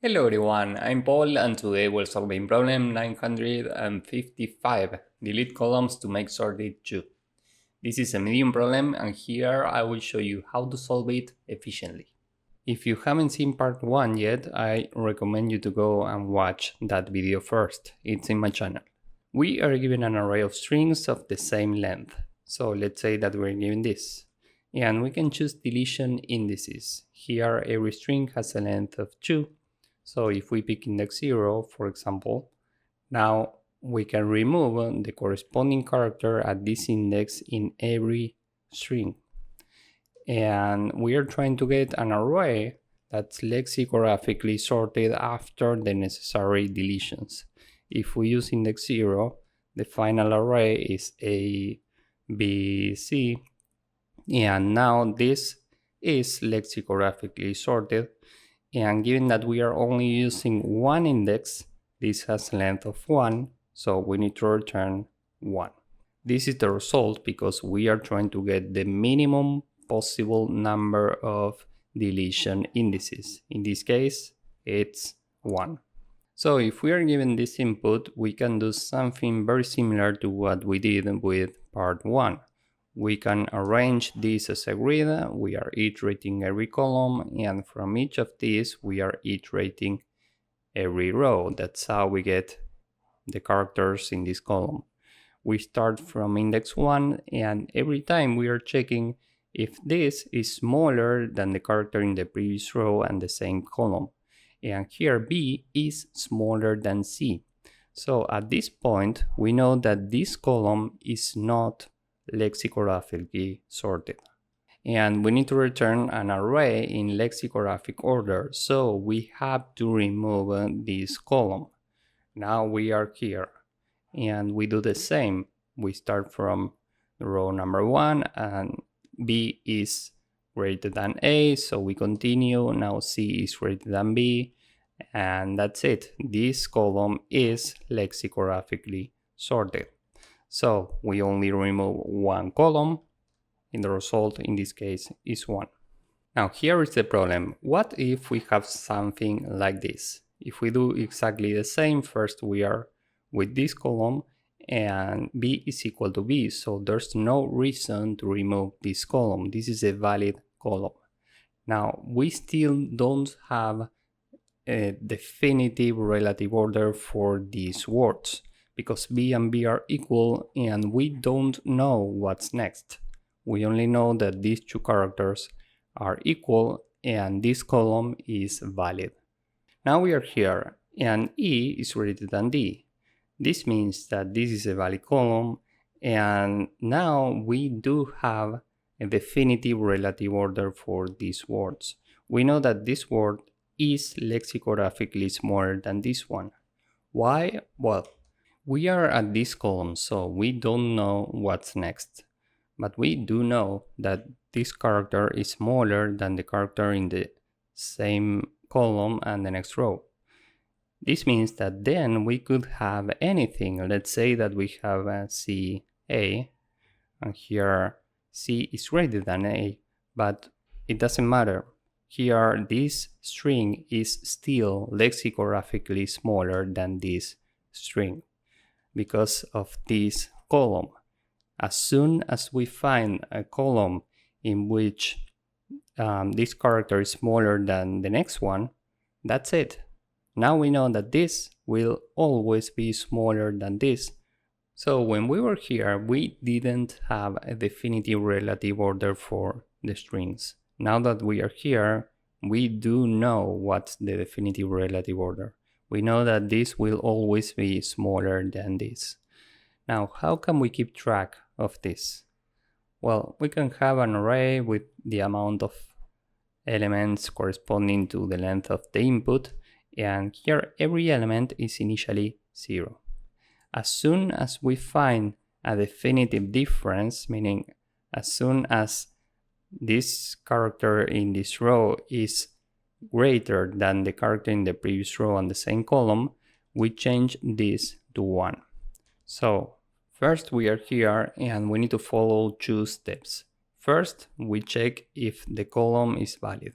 Hello everyone, I'm Paul and today we're solving problem 955, delete columns to make sorted 2. This is a medium problem and here I will show you how to solve it efficiently. If you haven't seen part 1 yet, I recommend you to go and watch that video first. It's in my channel. We are given an array of strings of the same length. So let's say that we're given this. And we can choose deletion indices. Here every string has a length of 2. So if we pick index 0, for example, now we can remove the corresponding character at this index in every string. And we are trying to get an array that's lexicographically sorted after the necessary deletions. If we use index 0, the final array is A, B, C, and now this is lexicographically sorted. And given that we are only using one index, this has a length of 1, so we need to return 1. This is the result because we are trying to get the minimum possible number of deletion indices. In this case, it's 1. So if we are given this input, we can do something very similar to what we did with part 1. We can arrange this as a grid, we are iterating every column, and from each of these we are iterating every row. That's how we get the characters in this column. We start from index 1 and every time we are checking if this is smaller than the character in the previous row and the same column. And here B is smaller than C. So at this point we know that this column is not lexicographically sorted. And we need to return an array in lexicographic order, so we have to remove this column. Now we are here and we do the same. We start from row number 1 and B is greater than A, so we continue. Now C is greater than B, and that's it. This column is lexicographically sorted. So we only remove one column, and the result in this case is 1. Now here is the problem. What if we have something like this? If we do exactly the same, first we are with this column and B is equal to B, so there's no reason to remove this column. This is a valid column. Now we still don't have a definitive relative order for these words, because B and B are equal and we don't know what's next. We only know that these two characters are equal and this column is valid. Now we are here and E is greater than D. This means that this is a valid column and now we do have a definitive relative order for these words. We know that this word is lexicographically smaller than this one. Why? Well, we are at this column, so we don't know what's next. But we do know that this character is smaller than the character in the same column and the next row. This means that then we could have anything. Let's say that we have a C, A, and here C is greater than A, but it doesn't matter. Here this string is still lexicographically smaller than this string because of this column. As soon as we find a column in which this character is smaller than the next one, that's it. Now we know that this will always be smaller than this. So when we were here, we didn't have a definitive relative order for the strings. Now that we are here, we do know what's the definitive relative order. We know that this will always be smaller than this. Now, how can we keep track of this? Well, we can have an array with the amount of elements corresponding to the length of the input, and here every element is initially 0. As soon as we find a definitive difference, meaning as soon as this character in this row is greater than the character in the previous row on the same column, we change this to 1. So first we are here and we need to follow 2 steps. First, we check if the column is valid.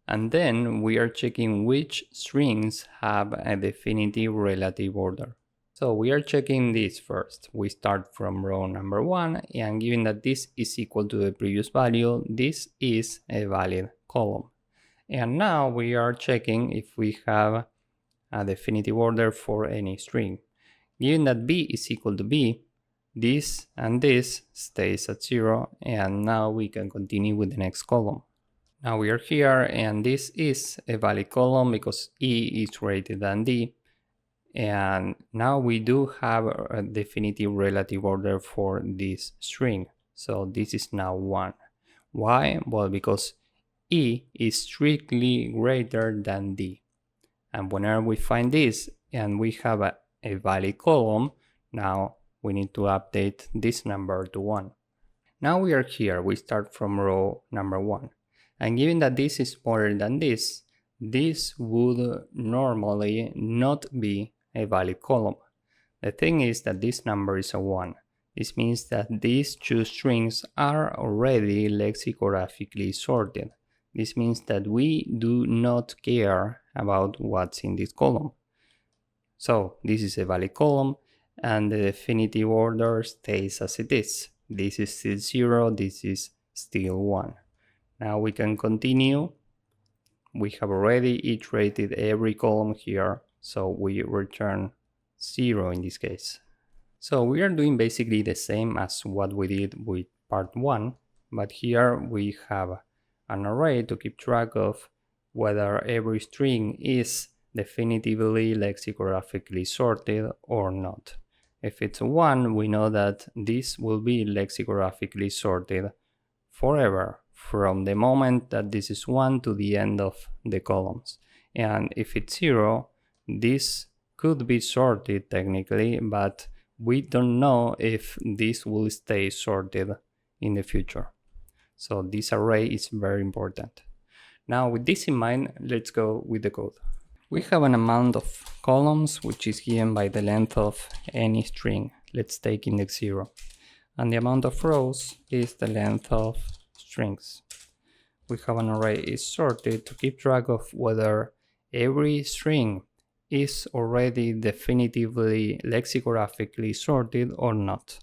And then we are checking which strings have a definitive relative order. So we are checking this first. We start from row number 1, and given that this is equal to the previous value, this is a valid column. And now we are checking if we have a definitive order for any string. Given that b is equal to b, this and this stays at 0, and now we can continue with the next column. Now we are here, and this is a valid column because E is greater than D. And now we do have a definitive relative order for this string. So this is now 1. Why? Well, because E is strictly greater than D. And whenever we find this and we have a valid column, now we need to update this number to 1. Now we are here, we start from row number 1. And given that this is smaller than this would normally not be a valid column. The thing is that this number is a 1. This means that these two strings are already lexicographically sorted. This means that we do not care about what's in this column. So this is a valid column, and the definitive order stays as it is. This is still 0, this is still 1. Now we can continue. We have already iterated every column here, so we return 0 in this case. So we are doing basically the same as what we did with part 1, but here we have an array to keep track of whether every string is definitively lexicographically sorted or not. If it's 1, we know that this will be lexicographically sorted forever, from the moment that this is 1 to the end of the columns. And if it's 0, this could be sorted technically, but we don't know if this will stay sorted in the future. So this array is very important. Now with this in mind, let's go with the code. We have an amount of columns which is given by the length of any string. Let's take index 0. And the amount of rows is the length of strings. We have an array is sorted to keep track of whether every string is already definitively lexicographically sorted or not.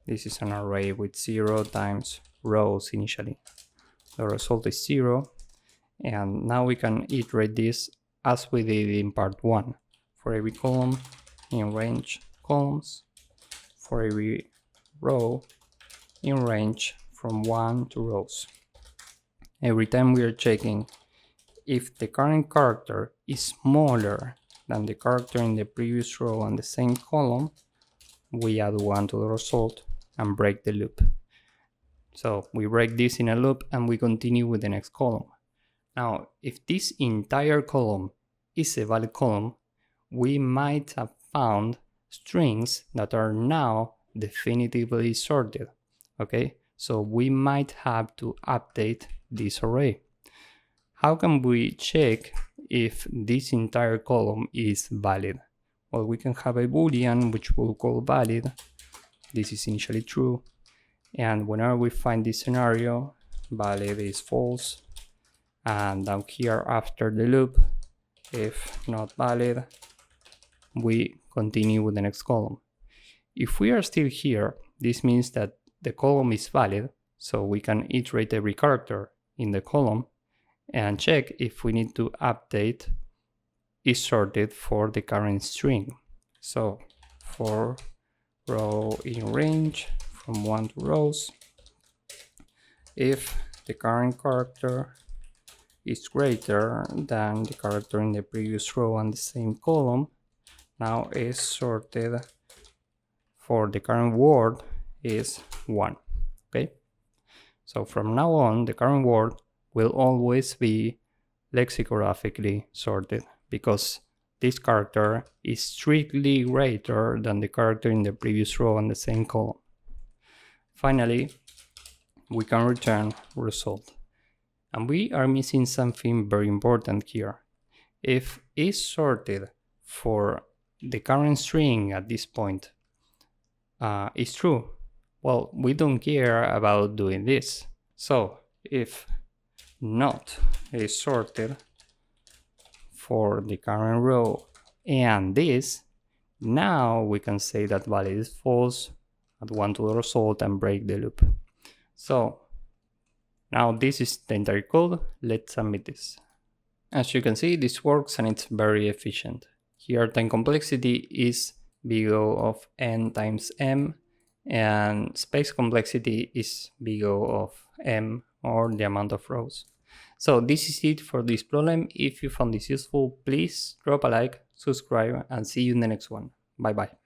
This is an array with 0 times rows initially. The result is 0, and now we can iterate this as we did in part 1. For every column in range columns, for every row in range from 1 to rows. Every time we are checking if the current character is smaller than the character in the previous row on the same column, we add 1 to the result and break the loop. So we break this in a loop and we continue with the next column. Now, if this entire column is a valid column, we might have found strings that are now definitively sorted. Okay, so we might have to update this array. How can we check if this entire column is valid? Well, we can have a boolean which we'll call valid. This is initially true, and whenever we find this scenario, valid is false, and down here after the loop, if not valid, we continue with the next column. If we are still here, this means that the column is valid, so we can iterate every character in the column and check if we need to update is sorted for the current string. So for row in range from 1 to rows, if the current character is greater than the character in the previous row on the same column, now is sorted for the current word is 1. Okay, so from now on the current word will always be lexicographically sorted because this character is strictly greater than the character in the previous row on the same column. Finally, we can return result. And we are missing something very important here. If is sorted for the current string at this point is true, well, we don't care about doing this. So if not sorted for the current row and this, now we can say that valid is false, add 1 to the result and break the loop. So now this is the entire code. Let's submit this. As you can see, this works and it's very efficient. Here time complexity is big O of n times m, and space complexity is big O of m, or the amount of rows. So this is it for this problem. If you found this useful, please drop a like, subscribe, and see you in the next one. Bye bye.